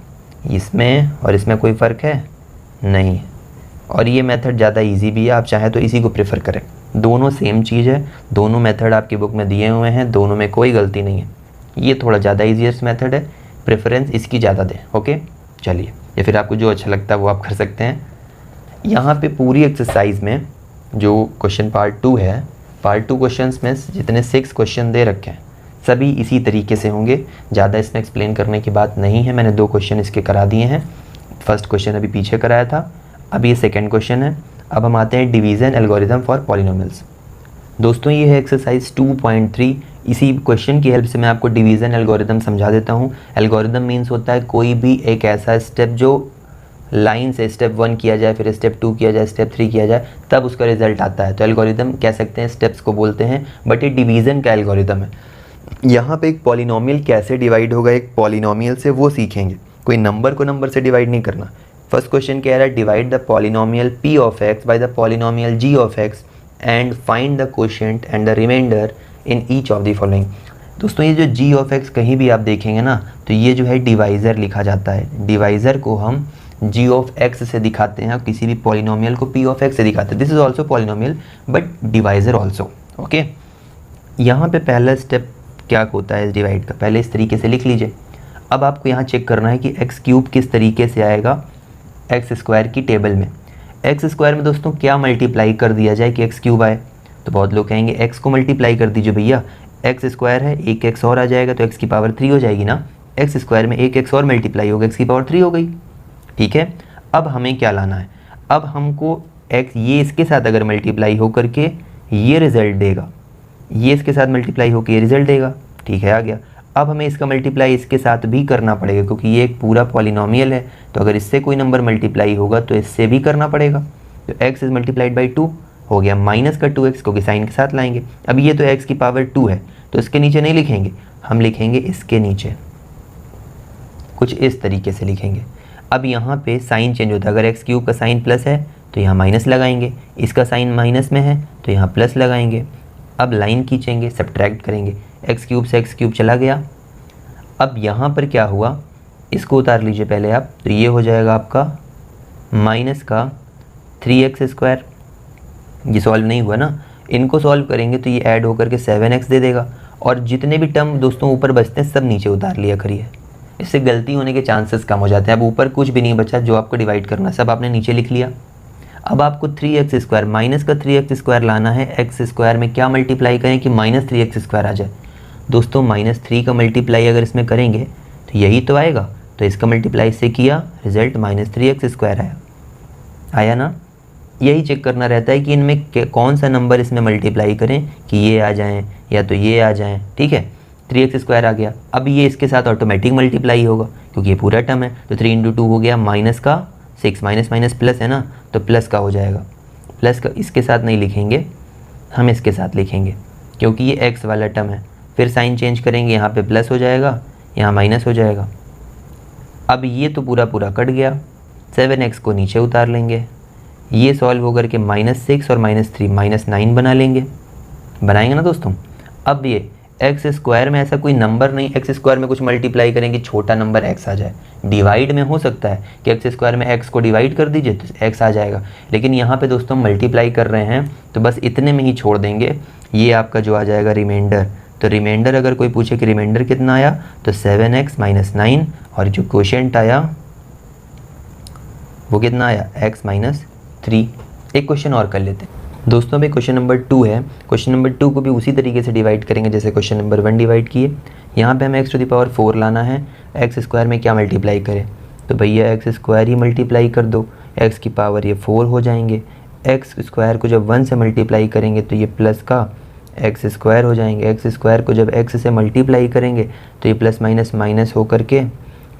इसमें और इसमें कोई फ़र्क है नहीं है, और ये मेथड ज़्यादा इजी भी है, आप चाहें तो इसी को प्रेफर करें। दोनों सेम चीज़ है, दोनों मेथड आपकी बुक में दिए हुए हैं, दोनों में कोई गलती नहीं है। ये थोड़ा ज़्यादा ईजीएस्ट मेथड है, प्रेफरेंस इसकी ज़्यादा दें। ओके, चलिए, या फिर आपको जो अच्छा लगता है वो आप कर सकते हैं। यहाँ पे पूरी एक्सरसाइज में जो क्वेश्चन पार्ट 2 है, पार्ट 2 क्वेश्चंस में जितने 6 क्वेश्चन दे रखे हैं सभी इसी तरीके से होंगे, ज़्यादा इसमें एक्सप्लेन करने की बात नहीं है। मैंने 2 क्वेश्चन इसके करा दिए हैं, फर्स्ट क्वेश्चन अभी पीछे कराया था, अब ये सेकेंड क्वेश्चन है। अब हम आते हैं डिवीज़न एल्गोरिथम फॉर पॉलिनोमियल्स। दोस्तों ये है एक्सरसाइज 2.3। इसी क्वेश्चन की हेल्प से मैं आपको डिवीज़न एल्गोरिथम समझा देता हूँ। एल्गोरिथम मीन्स होता है कोई भी एक ऐसा स्टेप जो लाइन से स्टेप 1 किया जाए, फिर स्टेप 2 किया जाए, स्टेप 3 किया जाए, तब उसका रिजल्ट आता है। तो एल्गोरिथम कह सकते हैं, स्टेप्स को बोलते हैं, बट ये डिवीज़न का एल्गोरिथम है। यहाँ पे एक पॉलिनोमियल कैसे डिवाइड होगा एक पॉलिनोमियल से, वो सीखेंगे। कोई नंबर को नंबर से डिवाइड नहीं करना। फर्स्ट क्वेश्चन कह रहा है divide the polynomial p of x by the polynomial g of x and find the quotient and the remainder in each of the following. दोस्तों ये जो g ऑफ x कहीं भी आप देखेंगे ना, तो ये जो है डिवाइज़र लिखा जाता है। डिवाइज़र को हम g ऑफ x से दिखाते हैं, किसी भी पॉलिनोमियल को p ऑफ x से दिखाते हैं। This is also polynomial but divisor also. Okay, यहाँ पे पहला स्टेप क्या होता है इस डिवाइड का, पहले इस तरीके से लिख लीजिए। अब आपको यहाँ चेक करना है कि एक्स क्यूब किस तरीके से आएगा एक्स स्क्वायर की टेबल में। एक्स स्क्वायर में दोस्तों क्या मल्टीप्लाई कर दिया जाए कि एक्स क्यूब आए, तो बहुत लोग कहेंगे एक्स को मल्टीप्लाई कर दीजिए भैया, एक्स स्क्वायर है, एक एक्स और आ जाएगा तो एक्स की पावर 3 हो जाएगी ना। एक्स स्क्वायर में एक एक्स और मल्टीप्लाई होगा, एक्स की पावर 3 हो गई। ठीक है, अब हमें क्या लाना है, अब हमको एक्स ये इसके साथ अगर मल्टीप्लाई हो करके ये रिजल्ट देगा, ये इसके साथ मल्टीप्लाई होकर ये रिजल्ट देगा। ठीक है, आ गया। अब हमें इसका मल्टीप्लाई इसके साथ भी करना पड़ेगा क्योंकि ये एक पूरा पॉलिनोमियल है, तो अगर इससे कोई नंबर मल्टीप्लाई होगा तो इससे भी करना पड़ेगा। तो x इज मल्टीप्लाइड बाई 2 हो गया, माइनस का 2x क्योंकि साइन के साथ लाएंगे। अब ये तो x की पावर 2 है, तो इसके नीचे नहीं लिखेंगे, हम लिखेंगे इसके नीचे, कुछ इस तरीके से लिखेंगे। अब यहाँ पे साइन चेंज होता है, अगर एक्स क्यूब का साइन प्लस है तो यहाँ माइनस लगाएंगे, इसका साइन माइनस में है तो यहाँ प्लस लगाएंगे। अब लाइन खींचेंगे, सब्ट्रैक्ट करेंगे, एक्स क्यूब से एक्स क्यूब चला गया। अब यहाँ पर क्या हुआ, इसको उतार लीजिए पहले आप, तो ये हो जाएगा आपका माइनस का 3x स्क्वायर। ये सॉल्व नहीं हुआ ना, इनको सॉल्व करेंगे तो ये ऐड होकर के 7x दे देगा, और जितने भी टर्म दोस्तों ऊपर बचते हैं सब नीचे उतार लिया करिए, इससे गलती होने के चांसेस कम हो जाते हैं। अब ऊपर कुछ भी नहीं बचा जो आपको डिवाइड करना, सब आपने नीचे लिख लिया। अब आपको 3x² माइनस का 3x² लाना है, x² में क्या मल्टीप्लाई करें कि -3x² आ जाए। दोस्तों -3 का मल्टीप्लाई अगर इसमें करेंगे तो यही तो आएगा, तो इसका मल्टीप्लाई से किया, रिजल्ट -3x² आया ना। यही चेक करना रहता है कि इनमें कौन सा नंबर इसमें मल्टीप्लाई करें कि ये आ जाएं या तो ये आ जाएं, ठीक है। 3x² आ गया, अब ये इसके साथ ऑटोमेटिक मल्टीप्लाई होगा क्योंकि ये पूरा टर्म है, तो 3 × 2 हो गया -6, माइनस माइनस प्लस है ना, तो प्लस का हो जाएगा। प्लस का इसके साथ नहीं लिखेंगे, हम इसके साथ लिखेंगे क्योंकि ये x वाला टर्म है। फिर साइन चेंज करेंगे, यहाँ पे प्लस हो जाएगा, यहाँ माइनस हो जाएगा। अब ये तो पूरा पूरा कट गया, 7x को नीचे उतार लेंगे, ये सॉल्व होकर के -6 और -3 -9 बना लेंगे, बनाएंगे ना दोस्तों। अब ये x² में ऐसा कोई नंबर नहीं, x² में कुछ मल्टीप्लाई करेंगे छोटा नंबर x आ जाए। डिवाइड में हो सकता है कि x² में x को डिवाइड कर दीजिए तो x आ जाएगा, लेकिन यहाँ पे दोस्तों मल्टीप्लाई कर रहे हैं तो बस इतने में ही छोड़ देंगे। ये आपका जो आ जाएगा रिमाइंडर, तो रिमाइंडर अगर कोई पूछे कि रिमाइंडर कितना आया तो 7x - 9, और जो क्वोशिएंट आया वो कितना आया x - 3। एक क्वेश्चन और कर लेते हैं दोस्तों, अभी क्वेश्चन नंबर 2 है। क्वेश्चन नंबर 2 को भी उसी तरीके से डिवाइड करेंगे जैसे क्वेश्चन नंबर 1 डिवाइड किए। यहाँ पे हमें x⁴ लाना है, x² में क्या मल्टीप्लाई करें, तो भैया x² ही मल्टीप्लाई कर दो, x की पावर ये 4 हो जाएंगे। x² को जब 1 से मल्टीप्लाई करेंगे तो ये प्लस का x² हो जाएंगे, x² को जब x से मल्टीप्लाई करेंगे तो ये प्लस माइनस माइनस हो करके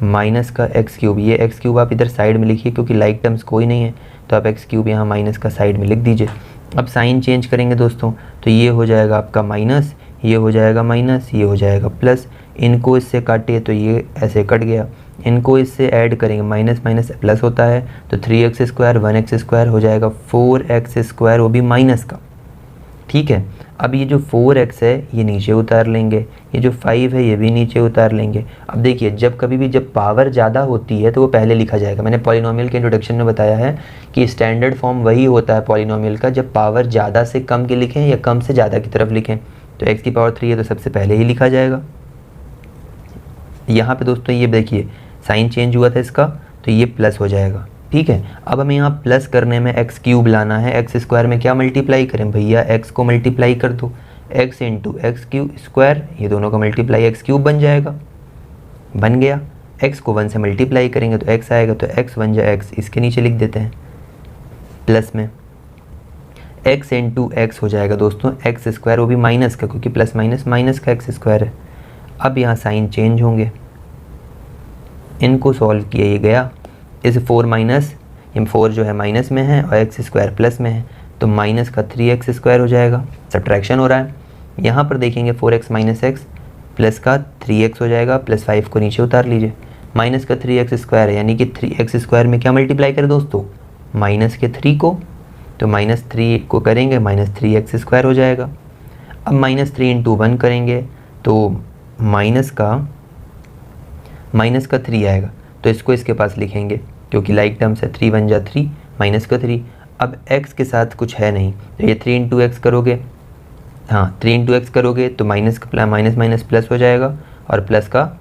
माइनस का x³। ये x³ आप इधर साइड में लिखिए क्योंकि लाइक टर्म्स कोई नहीं है, तो आप x³ यहाँ माइनस का साइड में लिख दीजिए। अब साइन चेंज करेंगे दोस्तों, तो ये हो जाएगा आपका माइनस, ये हो जाएगा माइनस, ये हो जाएगा प्लस। इनको इससे काटिए तो ये ऐसे कट गया, इनको इससे ऐड करेंगे, माइनस माइनस प्लस होता है, तो 3x² 1x² हो जाएगा 4x², वो भी माइनस का, ठीक है। अब ये जो 4x है ये नीचे उतार लेंगे, ये जो 5 है ये भी नीचे उतार लेंगे। अब देखिए जब कभी भी जब पावर ज़्यादा होती है तो वो पहले लिखा जाएगा। मैंने पॉलिनोमियल के इंट्रोडक्शन में बताया है कि स्टैंडर्ड फॉर्म वही होता है पॉलिनोमियल का जब पावर ज़्यादा से कम की लिखें या कम से ज़्यादा की तरफ लिखें। तो x³ है तो सबसे पहले ही लिखा जाएगा। यहाँ पर दोस्तों ये देखिए साइन चेंज हुआ था इसका, तो ये प्लस हो जाएगा, ठीक है। अब हमें यहाँ प्लस करने में x³ लाना है, x² में क्या मल्टीप्लाई करें भैया, x को मल्टीप्लाई कर दो, x × x³, ये दोनों का मल्टीप्लाई x³ बन जाएगा, बन गया। x को 1 से मल्टीप्लाई करेंगे तो x आएगा, तो x = x, इसके नीचे लिख देते हैं प्लस में, x × x हो जाएगा दोस्तों x², वो भी माइनस का क्योंकि प्लस माइनस माइनस का x² है। अब यहाँ साइन चेंज होंगे, इनको सॉल्व किया ये गया, इस 4 माइनस, ये 4 जो है माइनस में है और x² प्लस में है, तो माइनस का 3x² हो जाएगा, सब्ट्रैक्शन हो रहा है। यहाँ पर देखेंगे 4x - x प्लस का 3x हो जाएगा, प्लस 5 को नीचे उतार लीजिए, माइनस का 3x² है, यानी कि 3x² में क्या मल्टीप्लाई करें दोस्तों, माइनस के 3 को, तो -3 को करेंगे -3x² हो जाएगा। अब -3 × 1 करेंगे तो माइनस का 3 आएगा, तो इसको इसके पास लिखेंगे क्योंकि लाइक टर्म्स है, 3 × 3 माइनस का 3। अब x के साथ कुछ है नहीं तो ये 3 × x करोगे, हाँ 3 × x करोगे तो माइनस माइनस प्लस हो जाएगा और प्लस का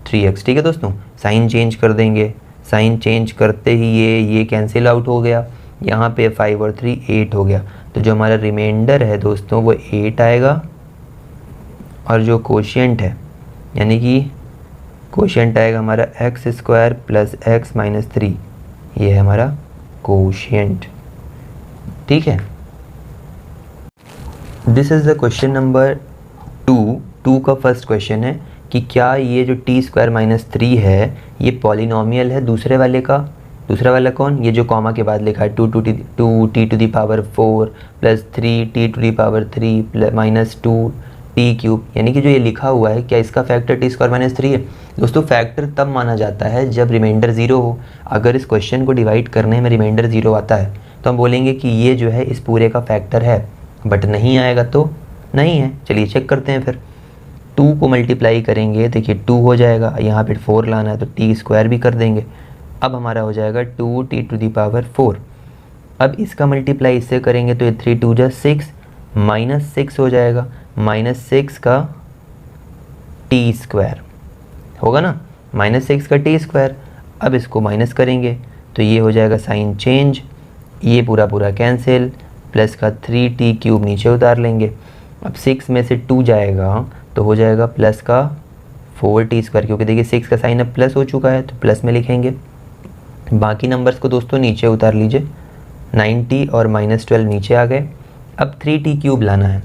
3x, ठीक है दोस्तों। साइन चेंज कर देंगे, साइन चेंज करते ही ये कैंसिल आउट हो गया, यहाँ पे 5 और 3 8 हो गया, तो जो हमारा रिमाइंडर है दोस्तों वो 8 आएगा, और जो कोशिएंट है यानी कि कोशिएंट आएगा हमारा x² + x - 3, ये है हमारा कोशिएंट, ठीक है। This is the question number 2 का फर्स्ट क्वेश्चन है कि क्या ये जो t² - 3 है ये पॉलिनोमियल है दूसरे वाले का। दूसरा वाला कौन, ये जो कॉमा के बाद लिखा है 2t⁴ + 3t⁻³ -2t³, यानी कि जो ये लिखा हुआ है क्या इसका फैक्टर t² - 3 है। दोस्तों फैक्टर तब माना जाता है जब रिमाइंडर 0 हो। अगर इस क्वेश्चन को डिवाइड करने में रिमाइंडर 0 आता है तो हम बोलेंगे कि ये जो है इस पूरे का फैक्टर है, बट नहीं आएगा तो नहीं है। चलिए चेक करते हैं फिर। 2 को मल्टीप्लाई करेंगे, देखिए 2 हो जाएगा, यहाँ पे 4 लाना है तो t² भी कर देंगे। अब हमारा हो जाएगा 2t⁴। अब इसका मल्टीप्लाई इससे करेंगे तो ये 3 × 2 = 6, -6 हो जाएगा, -6 का टी स्क्वायर होगा ना, -6 का टी स्क्वायर। अब इसको माइनस करेंगे तो ये हो जाएगा साइन चेंज, ये पूरा पूरा कैंसिल, प्लस का 3t³ नीचे उतार लेंगे। अब 6 में से 2 जाएगा तो हो जाएगा प्लस का 4t², क्योंकि देखिए 6 का साइन अब प्लस हो चुका है तो प्लस में लिखेंगे। बाकी नंबर्स को दोस्तों नीचे उतार लीजिए, 9t और -12 नीचे आ गए। अब 3t³ लाना है,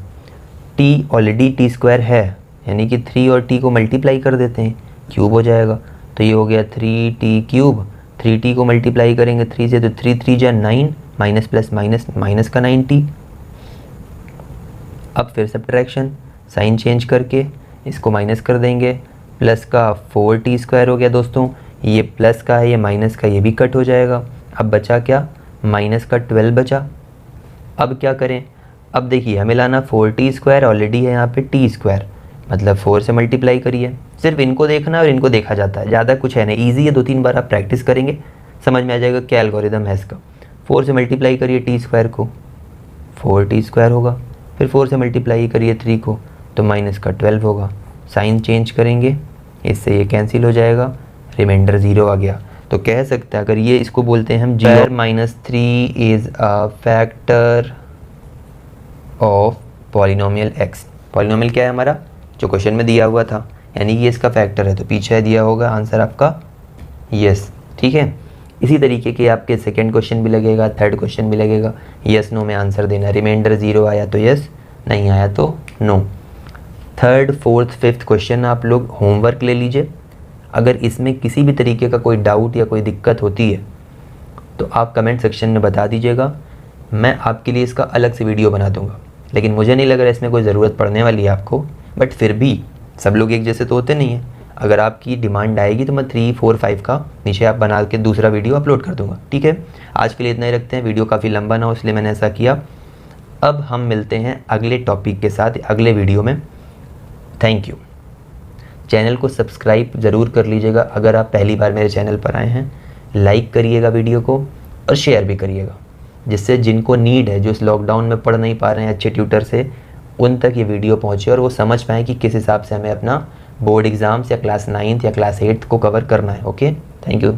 t ऑलरेडी t² है, यानी कि 3 और t को मल्टीप्लाई कर देते हैं, क्यूब हो जाएगा। तो ये हो गया 3t³, 3t को मल्टीप्लाई करेंगे 3 से तो 3 3 जा 9, माइनस प्लस माइनस माइनस का 9t। अब फिर सब्ट्रैक्शन, साइन चेंज करके इसको माइनस कर देंगे, प्लस का 4t² हो गया दोस्तों, ये प्लस का है, ये माइनस का, ये भी कट हो जाएगा। अब बचा क्या, माइनस का 12 बचा। अब क्या करें, अब देखिए हमें लाना 4t², ऑलरेडी है यहाँ पे t², मतलब 4 से मल्टीप्लाई करिए। सिर्फ इनको देखना और इनको देखा जाता है, ज़्यादा कुछ है नहीं, ईजी है, 2-3 बार आप प्रैक्टिस करेंगे समझ में आ जाएगा क्या एल्गोरिदम है इसका। 4 से मल्टीप्लाई करिए t² को, 4t² होगा, फिर 4 से मल्टीप्लाई करिए 3 को तो माइनस का 12 होगा। साइन चेंज करेंगे, इससे ये कैंसिल हो जाएगा, रिमाइंडर 0 आ गया। तो कह सकते हैं अगर ये इसको बोलते हैं हम -3 is a factor of polynomial x। Polynomial क्या है हमारा, जो क्वेश्चन में दिया हुआ था, यानी ये इसका फैक्टर है, तो पीछे दिया होगा आंसर आपका यस। ठीक है, इसी तरीके के आपके सेकंड क्वेश्चन भी लगेगा, थर्ड क्वेश्चन भी लगेगा, यस नो में आंसर देना। रिमाइंडर 0 आया तो यस, नहीं आया तो no. Third, fourth, fifth question आप लोग होमवर्क ले लीजिए। अगर इसमें किसी भी तरीके का कोई डाउट या कोई दिक्कत होती है तो आप कमेंट सेक्शन में बता दीजिएगा, मैं आपके लिए इसका अलग से वीडियो बना दूंगा। लेकिन मुझे नहीं लग रहा इसमें कोई ज़रूरत पड़ने वाली है आपको, बट फिर भी सब लोग एक जैसे तो होते नहीं हैं, अगर आपकी डिमांड आएगी तो मैं 3, 4, 5 का नीचे आप बना के दूसरा वीडियो अपलोड कर दूंगा। ठीक है, आज के लिए इतना ही रखते हैं, वीडियो काफ़ी लंबा ना हो इसलिए मैंने ऐसा किया। अब हम मिलते हैं अगले टॉपिक के साथ अगले वीडियो में। Thank you. चैनल को सब्सक्राइब ज़रूर कर लीजिएगा अगर आप पहली बार मेरे चैनल पर आए हैं, लाइक करिएगा वीडियो को और शेयर भी करिएगा, जिससे जिनको नीड है, जो इस लॉकडाउन में पढ़ नहीं पा रहे हैं अच्छे ट्यूटर से, उन तक ये वीडियो पहुंचे और वो समझ पाएँ कि किस हिसाब से हमें अपना बोर्ड एग्ज़ाम्स या क्लास 9th या क्लास 8th को कवर करना है। Okay, thank you.